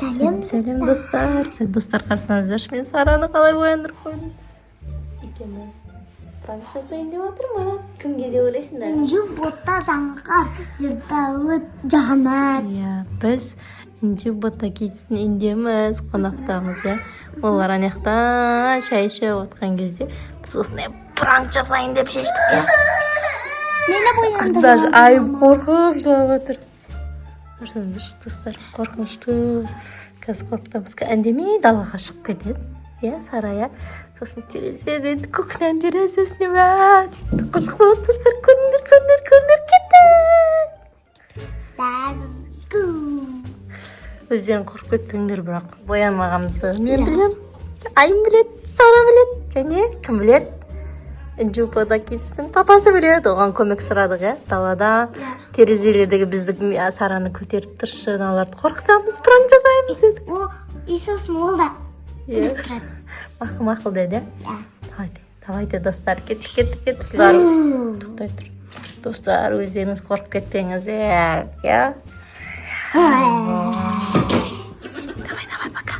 Сәлем достар. Достар қарсыңыздаршы, мен Сараны қалай бояндырып қойдым. Екеуміз пранк жасайын деп отырмыз. Кімге деп ойлайсыңдар? Инжу бота заңғар, ердауыт жанат. Иә, біз Инжу бота кетсін индеміз, қонақтамыз, иә. Олар анаяқтан шай ішіп отқан кезде біз осындай пранк жасайын деп шештік, иә. Мені бояндырып. Даже айып қорқып жылап отыр. Көрсеңіздерші достар, қорқынышты. Қазір қорқытамыз, әндемей далаға шығып кетеді, иә, Сарая. Сосын терезеден кухняның терезесіне қызық болады достар, көріңдер кетті. Let's go. Өздерің қорқып кетпеңдер, бірақ боянмағанымызды мен білем. Айым білет, Сара білет, және кім білет? Инжу бота кетсінің папасы біледі, оған көмек сұрадық, иә, далада. Терезелердегі біздің Сараны көтеріп тұршы, аналарды қорқытамыз, пранк жасаймыз дедік. О, Иисус ол да. Мақыл деді. Давайте достар, кеттік. Тоқтай тұр. Достар, өздеріңіз қорқып кетпеңіздер, иә? Давай, пока.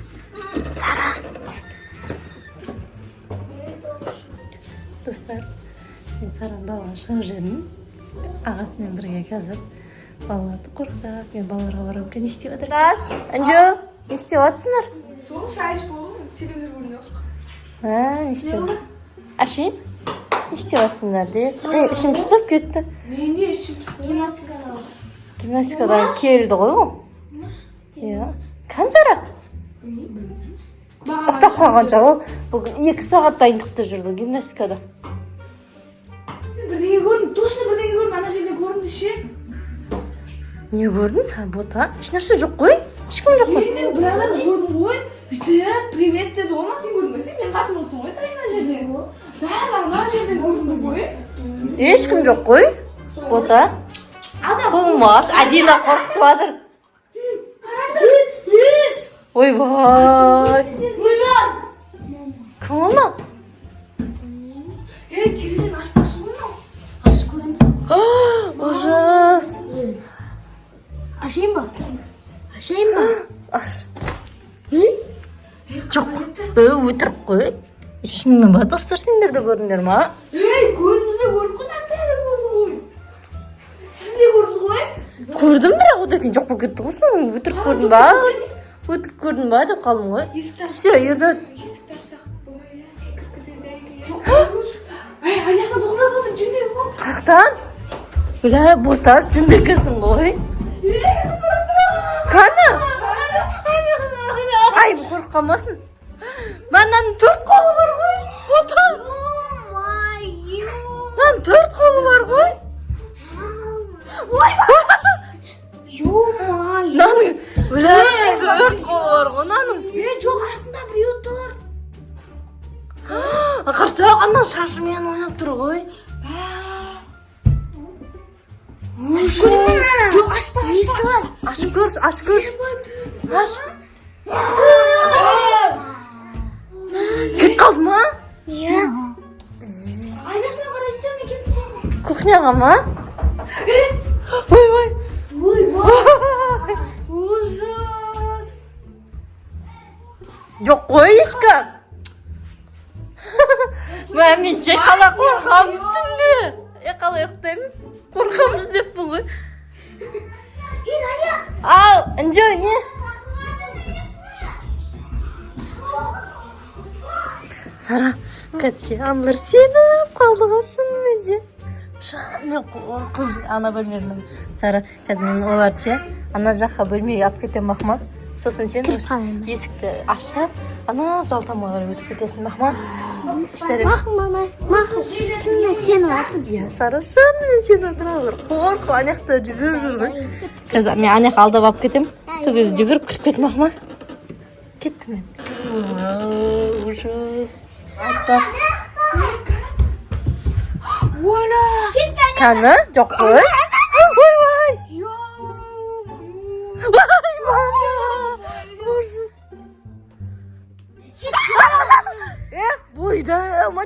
Сара. Достар, мен Сараны далаға шығып жүрмін. Ағасымен бірге қазір балаларды қорқытып, мен балаларға барамын. Не істеп жатыр? Анжу, не істеп жатсыңдар? Сол шай ішіп болдым, телевизор көрмей отырмын. Не істеп жатыр? Әшейін? Не істеп жатсыңдар де? Ішім пысып кетті. Мен де ішіп Гимнастикадан келді ғой ол. Иә. Қан Сара? Ақтап қалғанша ол бүгін 2 сағат дайындықта жүрді гимнастикада. Бірдеңе көрдім, точно бірдеңе көрдім, ана жерде көрінді ше. Не көрдің сен, бота? Ешнәрсе жоқ қой? Ешкім жоқ қой? Мен бір адам көрдім ғой. Бүйтіп, привет деді, ол ма сен көрмесең, мен қасым отырсың ғой, ана жерде. Бәрі ана жерден көрінді ғой. Ешкім жоқ қой? Бота? Қылмаш, Адина қорқытып жатыр. Ойбай. Кім оны? Терезені ашпақшы ғой мынау. Ашып көреміз. Ужас. Ашайын ба? Аш. Жоқ. Өтірік қой. Шынымен ба достар, сендер де көрдіңдер ма? Көзімізбен көрдік қой, бәрі көрді ғой. Сіз де көрдіңіз ғой? Көрдім, бірақ одан жоқ болып кетті ғой соң. Өтірік көрдің ба? Өтірік көрдің ба деп қалдым ғой. Все, ерді. Есікті ашсақ болмай, жоқ. Аяқтан тоқтатып отыр, жүндер ғой. Қақтан? Бля, бота, жүндекесің ғой. Қаны? Ай, қорқып қалмасын. Мынаның 4 қолы бар ғой. Бота. Мынаның 4 қолы бар ғой. Мынаның, бля, 4 қолы бар ғой мынаның. Жоқ, артында біреу тұр. Қарсақ, андан шашымен ойнап тұр ғой. Жоқ, ашпа. Аш көр. Аш. Кет қалды ма? Иә. Аяқтан қарайтын мен кетіп қалдым. Кухняға ма? Ой. Ужас. Жоқ қой ешкім. Мен қалай қорқамыз түнде. Қалай ұйықтаймыз? Қорқамыз деппін ғой. Ау, Инжу, не? Сара, қазір аналар сеніп қалды ғой шынымен же. Шынымен қорқып ана бөлмедім. Сара, қазір мен оларды ше, ана жаққа бөлмеге алып кетемін Махма. Сосын сен есікті ашып, ана зал тамағына өтіп кетесің Махма. Мақыл, шынымен сен ватыр. Иә, Сара, шынымен сен отыра қорқып, анаяқта жүгіріп жүр ғой. Қазір мен анаяқ алдап алып кетемін. Сол кезде жүгіріп кіріп кет Махма. Кетті мен. Ужас. Қаны? Жоқ қой? Ой. Ужас. Бойда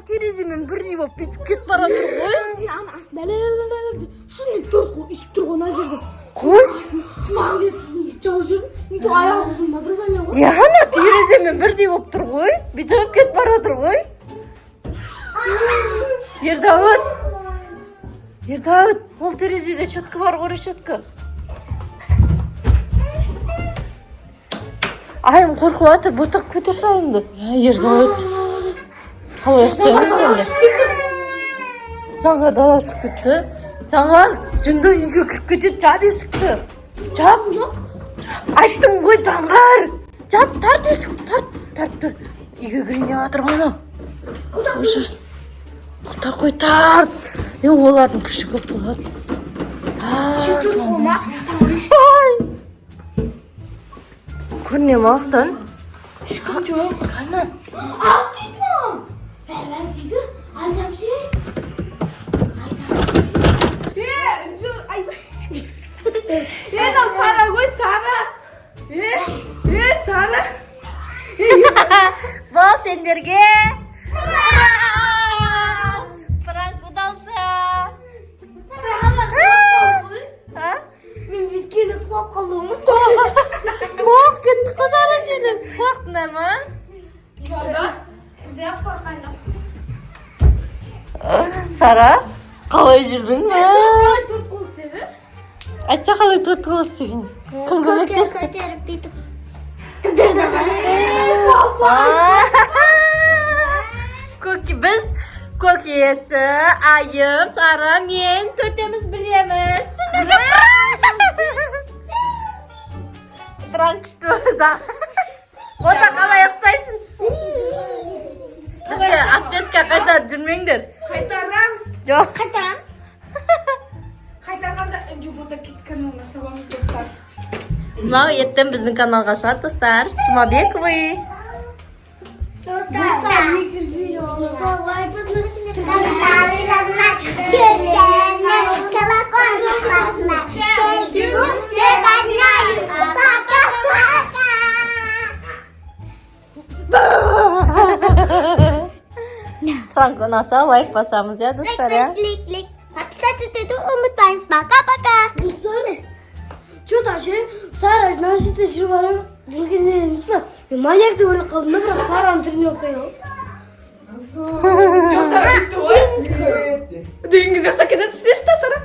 тереземен бірдей болып кетіп кетіп бара тұр ғой. Ана дәлел. Шынымен 4 қол үстіп тұр ғой ана жерде. Қош. Маған кетіп жауып жүрдім. Нету аяғы ұзын ба бір бәле Яна тереземен бірдей болып тұр ғой. Бүйтіп кетіп бара жатыр ғой. Ердәуіт, ол терезеде щетка бар ғой, щетка. Айым қорқып жатыр, ботақ көтер сайымды. Ердәуіт. Қалай істейміз енді? Жаңар дала шығып кетті. Жаңар жынды үйге кіріп кетеді, жап есікті. Жап. Жоқ. Айттым ғой Жаңар. Жап, тарт есік, тартты. Үйге кірейін деп жатыр ғана. Құлтар қой, тарт. Олардың күші көп болады. Шүтір қолма. Көріне мақтан. Ешкім жоқ. Қана. Az değil mi? Ben dedi. Annem şey. Сара ғой, Сара. Сара. Бол сендерге. Пранк удался. Мен биткені құлап қалдым. Қорқып кетті қызара сені. Қорқтыңдар ма? Сара, қалай жүрдің ме? Төрт қол істеді. Айтса қалай төрт қол істеген? Кім көмектесті? Көтеріп бүйтіп. Біз көкесі, айым, Сара, мен төртеміз білеміз. Пранк істеміз. Ота қалай ұқтайсың? Бізге ответка қайтарып жүрмеңдер. Қайтарамыз. Жоқ. Қайтарамыз. Қайтарғанда Энджубота Kids каналына саламыз, достар. Мынау еттен біздің каналға шығады, достар. Жұмабековы. Dostlar, bir video olmasa like basın. Kanallarına Türkiye'ne kalakon tutmasına. Sevgi bu sevenler. Baka baka. Пранк ұнаса лайк басамыз ya достар ya. Lik. Подписаться dedi unutmayın. Baka baka. Dostlar, что таше? Сара, нашите жүргеніміз бе? Мен маньяк деп ойлап қалдым да, бірақ Сараның түріне ұқсайды. Жоқ, Сара кетті ғой. Деген кезде ұқсап кетеді, сіз та, Сара.